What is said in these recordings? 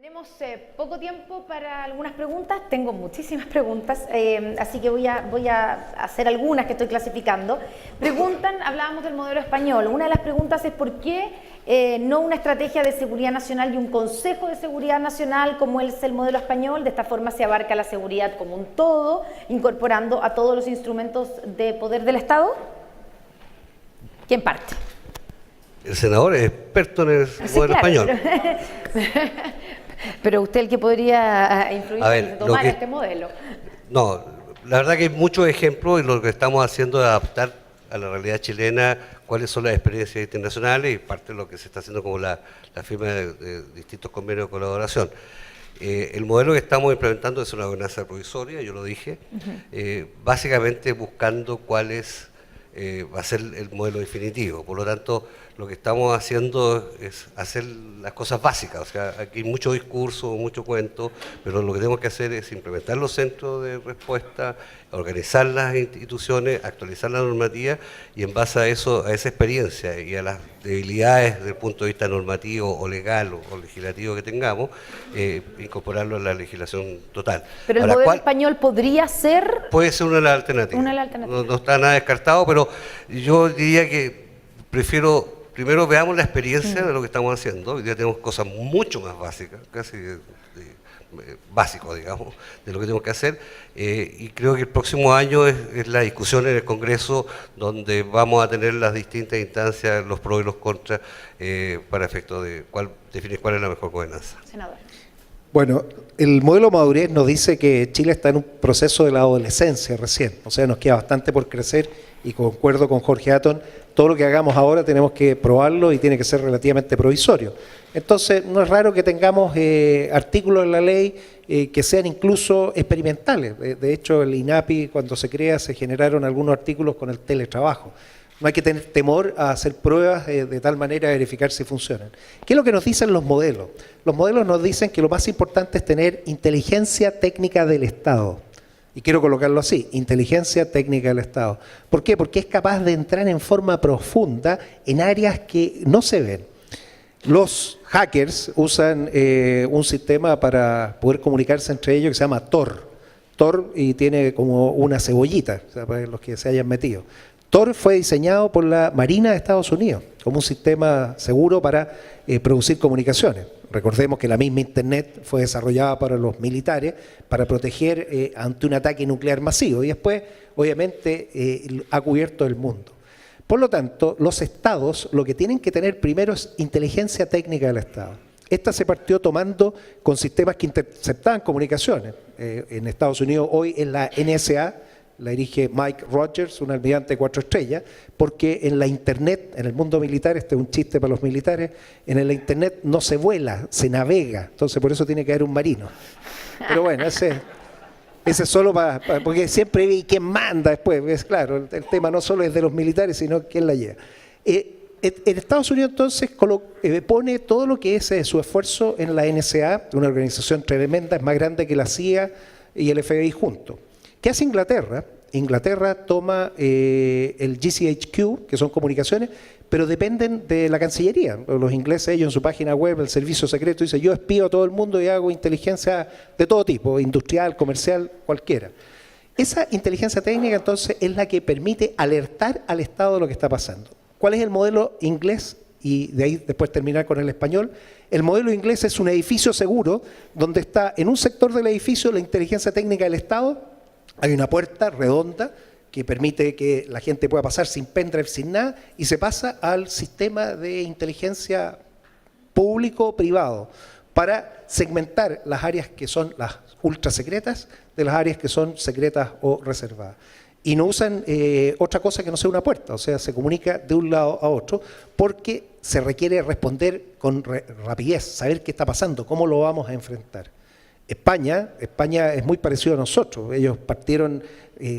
Tenemos poco tiempo para algunas preguntas, tengo muchísimas preguntas, así que voy a hacer algunas que estoy clasificando. Preguntan, hablábamos del modelo español, una de las preguntas es ¿por qué no una estrategia de seguridad nacional y un consejo de seguridad nacional como es el modelo español? De esta forma se abarca la seguridad como un todo, incorporando a todos los instrumentos de poder del Estado. ¿Quién parte? El senador es experto en el modelo español. Pero usted el que podría influir en tomar este modelo. No, la verdad que hay muchos ejemplos y lo que estamos haciendo es adaptar a la realidad chilena cuáles son las experiencias internacionales y parte de lo que se está haciendo como la firma de distintos convenios de colaboración. El modelo que estamos implementando es una gobernanza provisoria, yo lo dije, básicamente buscando cuál va a ser el modelo definitivo. Por lo tanto, lo que estamos haciendo es hacer las cosas básicas. O sea, aquí hay mucho discurso, mucho cuento, pero lo que tenemos que hacer es implementar los centros de respuesta, organizar las instituciones, actualizar la normativa y en base a eso, a esa experiencia y a las debilidades desde el punto de vista normativo o legal o legislativo que tengamos, incorporarlo a la legislación total. Pero el modelo español podría ser... Puede ser una de las alternativas. No está nada descartado, pero yo diría que prefiero... Primero veamos la experiencia de lo que estamos haciendo. Hoy día tenemos cosas mucho más básicas, casi básicos, digamos, de lo que tenemos que hacer. Y creo que el próximo año es la discusión en el Congreso donde vamos a tener las distintas instancias, los pros y los contras, para efecto de definir cuál es la mejor gobernanza. Senador. Bueno, el modelo madurez nos dice que Chile está en un proceso de la adolescencia recién, o sea, nos queda bastante por crecer y concuerdo con Jorge Atton, todo lo que hagamos ahora tenemos que probarlo y tiene que ser relativamente provisorio. Entonces, no es raro que tengamos artículos en la ley que sean incluso experimentales. De hecho, el INAPI, cuando se crea, se generaron algunos artículos con el teletrabajo. No hay que tener temor a hacer pruebas de tal manera a verificar si funcionan. ¿Qué es lo que nos dicen los modelos? Los modelos nos dicen que lo más importante es tener inteligencia técnica del Estado. Y quiero colocarlo así, inteligencia técnica del Estado. ¿Por qué? Porque es capaz de entrar en forma profunda en áreas que no se ven. Los hackers usan un sistema para poder comunicarse entre ellos que se llama Tor. Tor y tiene como una cebollita, o sea, para los que se hayan metido. Tor fue diseñado por la Marina de Estados Unidos como un sistema seguro para producir comunicaciones. Recordemos que la misma Internet fue desarrollada para los militares para proteger ante un ataque nuclear masivo y después, obviamente, ha cubierto el mundo. Por lo tanto, los estados lo que tienen que tener primero es inteligencia técnica del Estado. Esta se partió tomando con sistemas que interceptaban comunicaciones. En Estados Unidos hoy es la NSA, la dirige Mike Rogers, un almirante 4 estrellas, porque en la Internet, en el mundo militar, este es un chiste para los militares, en la Internet no se vuela, se navega, entonces por eso tiene que haber un marino. Pero bueno, ese es solo porque siempre vi quién manda después, es claro, el tema no solo es de los militares, sino quién la lleva. En Estados Unidos entonces pone todo lo que es su esfuerzo en la NSA, una organización tremenda, es más grande que la CIA y el FBI juntos. ¿Qué hace Inglaterra? Inglaterra toma el GCHQ, que son comunicaciones, pero dependen de la Cancillería. Los ingleses, ellos en su página web, el servicio secreto, dice yo espío a todo el mundo y hago inteligencia de todo tipo, industrial, comercial, cualquiera. Esa inteligencia técnica entonces es la que permite alertar al Estado de lo que está pasando. ¿Cuál es el modelo inglés? Y de ahí después terminar con el español. El modelo inglés es un edificio seguro donde está en un sector del edificio la inteligencia técnica del Estado. Hay una puerta redonda que permite que la gente pueda pasar sin pendrive, sin nada, y se pasa al sistema de inteligencia público-privado para segmentar las áreas que son las ultra secretas de las áreas que son secretas o reservadas. Y no usan otra cosa que no sea una puerta, o sea, se comunica de un lado a otro porque se requiere responder con rapidez, saber qué está pasando, cómo lo vamos a enfrentar. España es muy parecido a nosotros, ellos partieron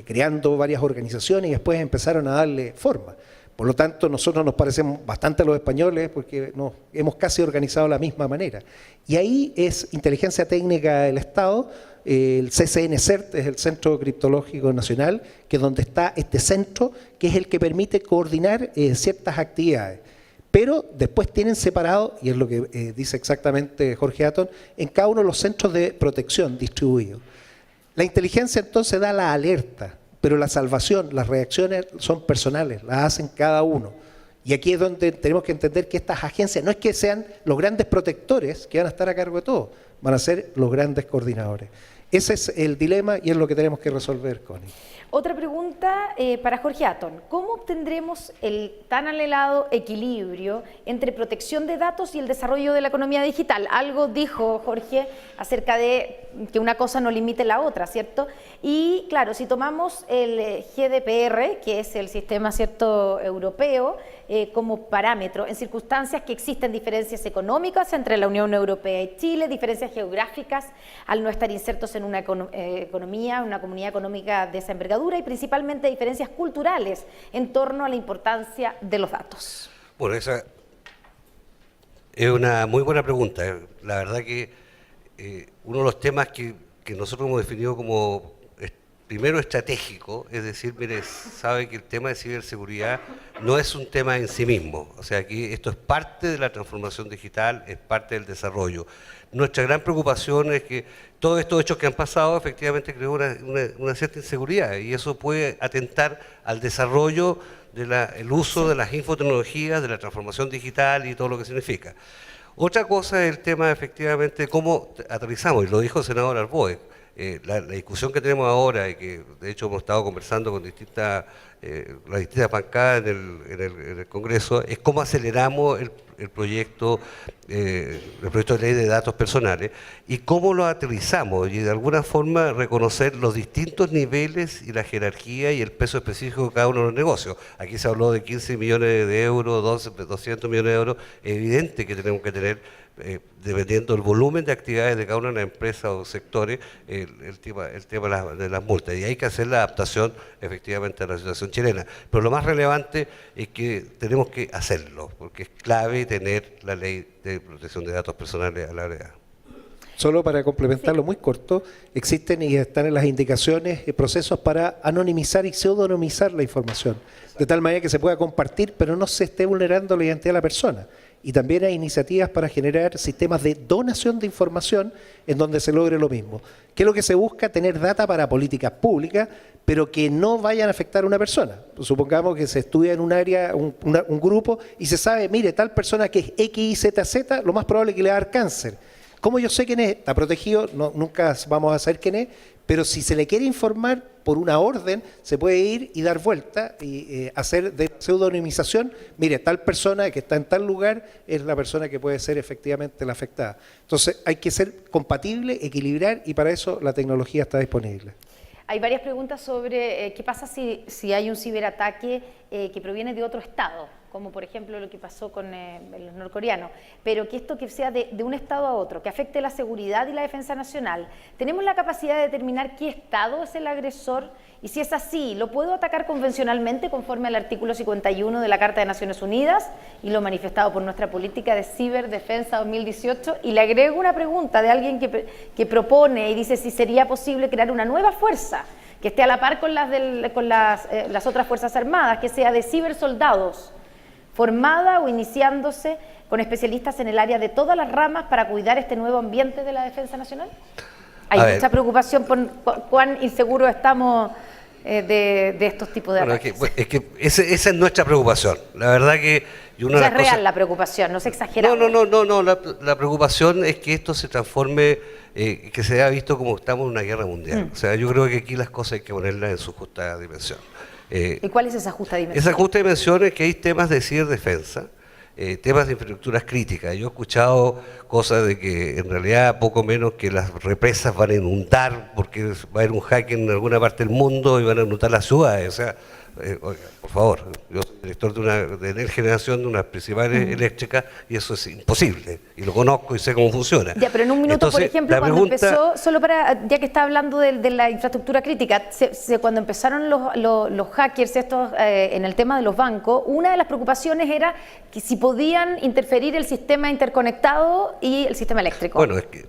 creando varias organizaciones y después empezaron a darle forma. Por lo tanto, nosotros nos parecemos bastante a los españoles porque nos hemos casi organizado de la misma manera. Y ahí es inteligencia técnica del Estado, el CCN-CERT es el Centro Criptológico Nacional, que es donde está este centro, que es el que permite coordinar ciertas actividades. Pero después tienen separado, y es lo que dice exactamente Jorge Atton, en cada uno de los centros de protección distribuidos. La inteligencia entonces da la alerta, pero la salvación, las reacciones son personales, las hacen cada uno. Y aquí es donde tenemos que entender que estas agencias no es que sean los grandes protectores que van a estar a cargo de todo, van a ser los grandes coordinadores. Ese es el dilema y es lo que tenemos que resolver, Connie. Otra pregunta para Jorge Atton. ¿Cómo obtendremos el tan anhelado equilibrio entre protección de datos y el desarrollo de la economía digital? Algo dijo Jorge acerca de que una cosa no limite la otra, ¿cierto? Y claro, si tomamos el GDPR, que es el sistema, ¿cierto?, europeo, como parámetro, en circunstancias que existen diferencias económicas entre la Unión Europea y Chile, diferencias geográficas al no estar insertos en una economía, una comunidad económica de esa envergadura, y principalmente diferencias culturales en torno a la importancia de los datos. Bueno, esa es una muy buena pregunta. La verdad que uno de los temas que nosotros hemos definido como primero estratégico, es decir, mire, sabe que el tema de ciberseguridad no es un tema en sí mismo, o sea, que esto es parte de la transformación digital, es parte del desarrollo. Nuestra gran preocupación es que todos estos hechos que han pasado efectivamente creó una cierta inseguridad, y eso puede atentar al desarrollo del uso de las infotecnologías, de la transformación digital y todo lo que significa. Otra cosa es el tema efectivamente de cómo aterrizamos, y lo dijo el senador Arboe. La discusión que tenemos ahora, y que de hecho hemos estado conversando con las distintas bancadas en el Congreso, es cómo aceleramos el proyecto de ley de datos personales y cómo lo aterrizamos, y de alguna forma reconocer los distintos niveles y la jerarquía y el peso específico de cada uno de los negocios. Aquí se habló de 15 millones de euros, 200 millones de euros. Es evidente que tenemos que tener, dependiendo del volumen de actividades de cada una de las empresas o sectores, el tema de las multas. Y hay que hacer la adaptación efectivamente a la situación chilena. Pero lo más relevante es que tenemos que hacerlo, porque es clave tener la ley de protección de datos personales a la brevedad. Solo para complementarlo, muy corto, existen y están en las indicaciones procesos para anonimizar y pseudonimizar la información, de tal manera que se pueda compartir, pero no se esté vulnerando la identidad de la persona. Y también hay iniciativas para generar sistemas de donación de información en donde se logre lo mismo. ¿Qué es lo que se busca? Tener data para políticas públicas, pero que no vayan a afectar a una persona. Supongamos que se estudia en un área, un grupo, y se sabe, mire, tal persona que es XYZ, lo más probable es que le va a dar cáncer. ¿Cómo yo sé quién es? Está protegido, nunca vamos a saber quién es, pero si se le quiere informar por una orden, se puede ir y dar vuelta y hacer de pseudonimización. Mire, tal persona que está en tal lugar es la persona que puede ser efectivamente la afectada. Entonces hay que ser compatible, equilibrar, y para eso la tecnología está disponible. Hay varias preguntas sobre qué pasa si hay un ciberataque que proviene de otro estado, como por ejemplo lo que pasó con los norcoreanos, pero que esto que sea de un estado a otro, que afecte la seguridad y la defensa nacional. ¿Tenemos la capacidad de determinar qué estado es el agresor? Y si es así, ¿lo puedo atacar convencionalmente conforme al artículo 51 de la Carta de Naciones Unidas y lo manifestado por nuestra política de ciberdefensa 2018? Y le agrego una pregunta de alguien que propone y dice si sería posible crear una nueva fuerza que esté a la par con las otras Fuerzas Armadas, que sea de cibersoldados, formada o iniciándose con especialistas en el área de todas las ramas para cuidar este nuevo ambiente de la defensa nacional. Hay mucha preocupación por cuán inseguros estamos de estos tipos de ataques. Es que esa es nuestra preocupación. La verdad que... es real la preocupación, no se exagera. No, la preocupación es que esto se transforme, que se haya visto como estamos en una guerra mundial. O sea, yo creo que aquí las cosas hay que ponerlas en su justa dimensión. ¿Y cuál es esa justa dimensión? Esa justa dimensión es que hay temas de ciberdefensa, temas de infraestructuras críticas. Yo he escuchado cosas de que en realidad poco menos que las represas van a inundar porque va a haber un hack en alguna parte del mundo y van a inundar las ciudades. O sea, oiga, por favor, yo soy director de generación de unas principales eléctricas y eso es imposible, y lo conozco y sé cómo funciona. Ya, pero en un minuto, entonces, por ejemplo, cuando empezó, solo para, ya que está hablando de la infraestructura crítica, cuando empezaron los hackers estos en el tema de los bancos, una de las preocupaciones era que si podían interferir el sistema interconectado y el sistema eléctrico. Bueno, es que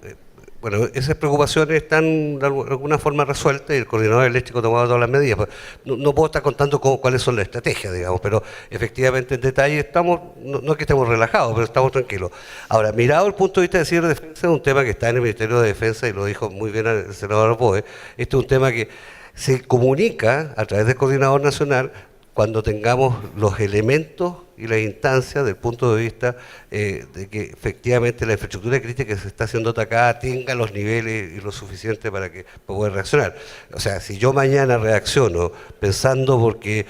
bueno, esas preocupaciones están de alguna forma resueltas y el coordinador eléctrico ha tomado todas las medidas. Pues, no puedo estar contando cuáles son las estrategias, digamos, pero efectivamente en detalle estamos, no es que estemos relajados, pero estamos tranquilos. Ahora, mirado el punto de vista de ciberdefensa, es un tema que está en el Ministerio de Defensa y lo dijo muy bien el senador Boe. Este es un tema que se comunica a través del coordinador nacional cuando tengamos los elementos y las instancias desde el punto de vista de que efectivamente la infraestructura crítica que se está siendo atacada tenga los niveles y lo suficiente para que pueda reaccionar. O sea, si yo mañana reacciono pensando porque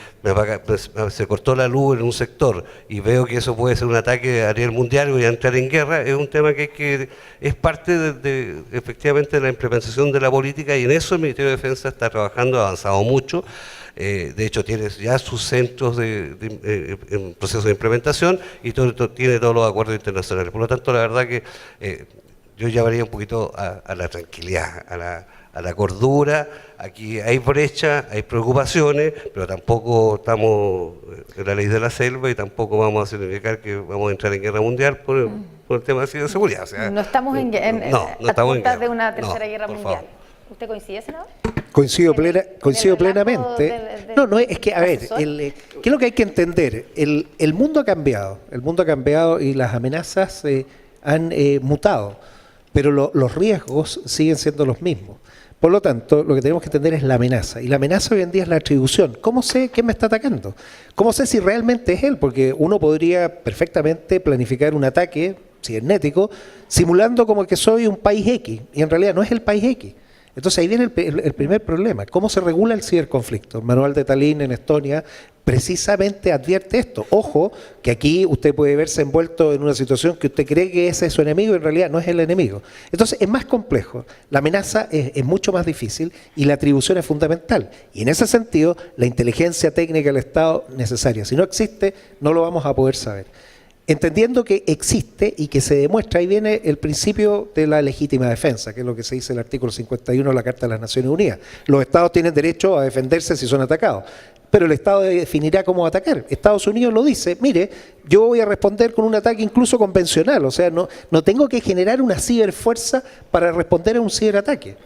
se cortó la luz en un sector y veo que eso puede ser un ataque a nivel mundial y voy a entrar en guerra, es un tema que es parte efectivamente de la implementación de la política y en eso el Ministerio de Defensa está trabajando, ha avanzado mucho. De hecho tiene ya sus centros en proceso de implementación y tiene todos los acuerdos internacionales. Por lo tanto, la verdad que yo llamaría un poquito a la tranquilidad, a la cordura. Aquí hay brecha, hay preocupaciones, pero tampoco estamos en la ley de la selva y tampoco vamos a significar que vamos a entrar en guerra mundial por el tema de ciberseguridad. O sea, no estamos en puertas de una tercera guerra mundial. Favor. ¿Usted coincide, senador? Coincido plenamente. No, es que, a ver, ¿qué es lo que hay que entender? El mundo ha cambiado y las amenazas han mutado, pero los riesgos siguen siendo los mismos. Por lo tanto, lo que tenemos que entender es la amenaza. Y la amenaza hoy en día es la atribución. ¿Cómo sé quién me está atacando? ¿Cómo sé si realmente es él? Porque uno podría perfectamente planificar un ataque cibernético simulando como que soy un país X. Y en realidad no es el país X. Entonces ahí viene el primer problema. ¿Cómo se regula el ciberconflicto? El manual de Tallinn en Estonia precisamente advierte esto. Ojo, que aquí usted puede verse envuelto en una situación que usted cree que ese es su enemigo y en realidad no es el enemigo. Entonces es más complejo. La amenaza es mucho más difícil y la atribución es fundamental. Y en ese sentido, la inteligencia técnica del Estado es necesaria. Si no existe, no lo vamos a poder saber. Entendiendo que existe y que se demuestra, ahí viene el principio de la legítima defensa, que es lo que se dice en el artículo 51 de la Carta de las Naciones Unidas. Los estados tienen derecho a defenderse si son atacados, pero el Estado definirá cómo atacar. Estados Unidos lo dice, mire, yo voy a responder con un ataque incluso convencional, o sea, no tengo que generar una ciberfuerza para responder a un ciberataque.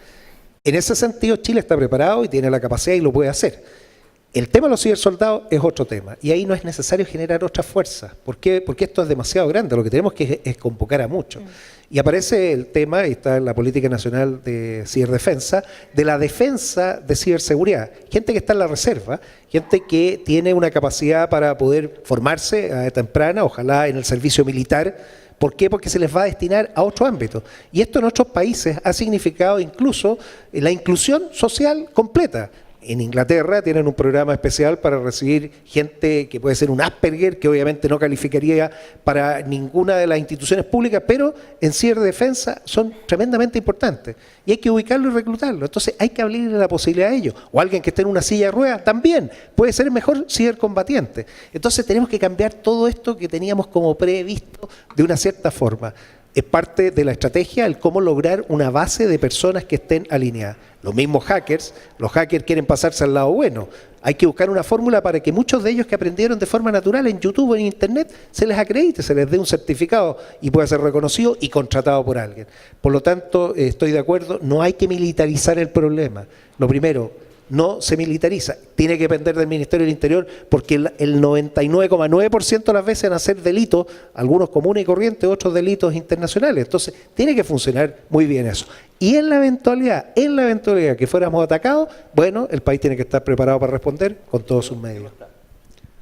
En ese sentido, Chile está preparado y tiene la capacidad y lo puede hacer. El tema de los cibersoldados es otro tema, y ahí no es necesario generar otras fuerzas. ¿Por qué? Porque esto es demasiado grande, lo que tenemos que es convocar a muchos. Y aparece el tema, y está en la Política Nacional de Ciberdefensa, de la defensa de ciberseguridad. Gente que está en la reserva, gente que tiene una capacidad para poder formarse a edad temprana, ojalá en el servicio militar. ¿Por qué? Porque se les va a destinar a otro ámbito. Y esto en otros países ha significado incluso la inclusión social completa. En Inglaterra tienen un programa especial para recibir gente que puede ser un Asperger, que obviamente no calificaría para ninguna de las instituciones públicas, pero en ciberdefensa son tremendamente importantes. Y hay que ubicarlo y reclutarlo. Entonces hay que abrirle la posibilidad a ellos. O alguien que esté en una silla de ruedas también puede ser el mejor cibercombatiente. Entonces tenemos que cambiar todo esto que teníamos como previsto de una cierta forma. Es parte de la estrategia el cómo lograr una base de personas que estén alineadas. Los mismos hackers, los hackers quieren pasarse al lado bueno. Hay que buscar una fórmula para que muchos de ellos que aprendieron de forma natural en YouTube o en Internet se les acredite, se les dé un certificado y pueda ser reconocido y contratado por alguien. Por lo tanto, estoy de acuerdo, no hay que militarizar el problema. Lo primero, no se militariza. Tiene que depender del Ministerio del Interior porque el 99,9% de las veces van a ser delitos, algunos comunes y corrientes, otros delitos internacionales. Entonces, tiene que funcionar muy bien eso. Y en la eventualidad que fuéramos atacados, bueno, el país tiene que estar preparado para responder con todos sus medios.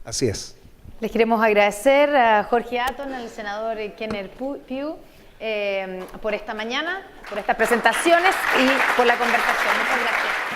Así es. Les queremos agradecer a Jorge Atton, al senador Kenneth Pugh, por esta mañana, por estas presentaciones y por la conversación. Muchas gracias.